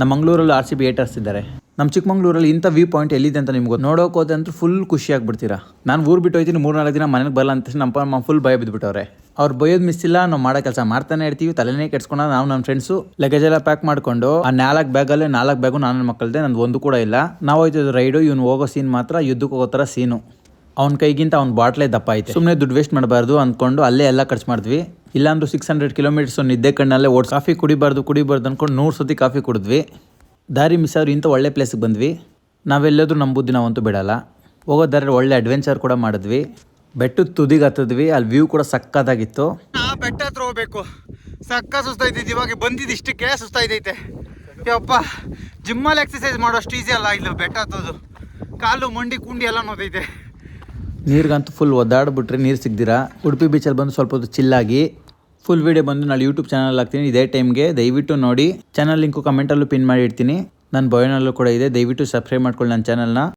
ನಮ್ಮ ಮಂಗಳೂರಲ್ಲಿ RCB eaters ಇದ್ದಾರೆ. ನಮ್ಮ ಚಿಕ್ಕಮಂಗ್ಳೂರಲ್ಲಿ ಇಂಥ ವ್ಯೂ ಪಾಯಿಂಟ್ ಎಲ್ಲಿದೆ ಅಂತ ನಿಮ್ಗೆ ನೋಡೋಕೆ ಹೋದೆ ಅಂತೂ ಫುಲ್ ಖುಷಿ ಆಗ್ಬಿಡ್ತೀರಾ. ನಾನು ಊರು ಬಿಟ್ಟು ಹೋಗ್ತೀನಿ 3-4 ದಿನ ಮನೆಗೆ ಬರಲ್ಲ ಅಂತ ನಮ್ಮ ಅಮ್ಮ ಫುಲ್ ಭಯ ಬಿದ್ದುಬಿಟ್ಟವ್ರೆ. ಅವ್ರು ಬೈಯೋದು ಮಿಸ್ ಇಲ್ಲ, ನಾವು ಮಾಡೋ ಕೆಲಸ ಮಾಡ್ತಾನೆ ಇರ್ತೀವಿ, ತಲೆನೇ ಕೆಡ್ಸ್ಕೊಂಡು ನಾವು ನಮ್ಮ ಫ್ರೆಂಡ್ಸು ಲಗೇಜ್ ಎಲ್ಲ ಪ್ಯಾಕ್ ಮಾಡ್ಕೊಂಡು ಆ 4 ಬ್ಯಾಗಲ್ಲೇ 4 ಬ್ಯಾಗು ನನ್ನ ಮಕ್ಕಳದೇ, ನಂದು ಒಂದು ಕೂಡ ಇಲ್ಲ. ನಾವು ಹೋಯ್ತಿದ್ದು ರೈಡು, ಇವ್ನು ಹೋಗೋ ಸೀನ್ ಮಾತ್ರ ಯುದ್ಧಕ್ಕೆ ಹೋಗೋ ಥರ ಸೀನು. ಅವ್ನ ಕೈಗಿಂತ ಅವ್ನ ಬಾಟ್ಲೇ ದಪ್ಪ ಐತೆ. ಸುಮ್ಮನೆ ದುಡ್ಡು ವೇಸ್ಟ್ ಮಾಡಬಾರ್ದು ಅಂದ್ಕೊಂಡು ಅಲ್ಲೇ ಎಲ್ಲ ಖರ್ಚು ಮಾಡಿದ್ವಿ. ಇಲ್ಲಾಂದ್ರೂ 600 ಕಿಲೋಮೀಟರ್ಸ್ ನಿದ್ದೆ ಕಣ್ಣಲ್ಲೇ ಕಾಫಿ ಕುಡಿಬಾರ್ದು ಅಂದ್ಕೊಂಡು 100 ಸತಿ ಕಾಫಿ ಕುಡಿದ್ವಿ. ದಾರಿ ಮಿಸ್ ಆದ್ರೂ ಇಂಥ ಒಳ್ಳೆ ಪ್ಲೇಸಿಗೆ ಬಂದ್ವಿ. ನಾವೆಲ್ಲರೂ ನಮ್ಮ ಬುದ್ಧಿ ನಾವಂತೂ ಬಿಡಲ್ಲ. ಹೋಗೋ ದಾರಿ ಒಳ್ಳೆ ಅಡ್ವೆಂಚರ್ ಕೂಡ ಮಾಡಿದ್ವಿ. ಬೆಟ್ಟದ ತುದಿಗೆ ಹತ್ತಿದ್ವಿ, ಅಲ್ಲಿ ವ್ಯೂ ಕೂಡ ಸಕ್ಕತ್ತಾಗಿತ್ತು. ಬೆಟ್ಟ ಹತ್ರ ಹೋಗ್ಬೇಕು, ಸಕ್ಕ ಸುಸ್ತಾಯ್ತೈತಿ. ಇವಾಗ ಬಂದಿದ್ದು ಇಷ್ಟಕ್ಕೆ ಸುಸ್ತಾಯ್ತೈತೆ. ಯಪ್ಪ, ಜಿಮ್ಮಲ್ಲಿ ಎಕ್ಸಸೈಸ್ ಮಾಡೋಷ್ಟು ಈಸಿ ಅಲ್ಲ ಇಲ್ಲ ಬೆಟ್ಟ ಹತ್ತೋದು. ಕಾಲು ಮಂಡಿ ಕುಂಡಿ ಎಲ್ಲ ನೋದೈತೆ. ನೀರಿಗಂತೂ ಫುಲ್ ಒದ್ದಾಡ್ಬಿಟ್ರೆ ನೀರು ಸಿಗ್ದಿರಾ. ಉಡುಪಿ ಬೀಚಲ್ಲಿ ಬಂದು ಸ್ವಲ್ಪ ಹೊತ್ತು ಚಿಲ್ಲಾಗಿ ಫುಲ್ ವೀಡಿಯೋ ಬಂದು ನಾಳೆ ಯೂಟ್ಯೂಬ್ ಚಾನಲ್ ಹಾಕ್ತೀನಿ. ಇದೇ ಟೈಮ್ಗೆ ದಯವಿಟ್ಟು ನೋಡಿ. ಚಾನಲ್ ಲಿಂಕು ಕಮೆಂಟಲ್ಲೂ ಪಿನ್ ಮಾಡಿ ಇಡ್ತೀನಿ. ನನ್ನ ಬಯೋನಲ್ಲೂ ಕೂಡ ಇದೆ, ದಯವಿಟ್ಟು ಸಬ್ಸ್ಕ್ರೈಬ್ ಮಾಡ್ಕೊಳ್ಳಿ ನನ್ನ ಚಾನಲ್ನ.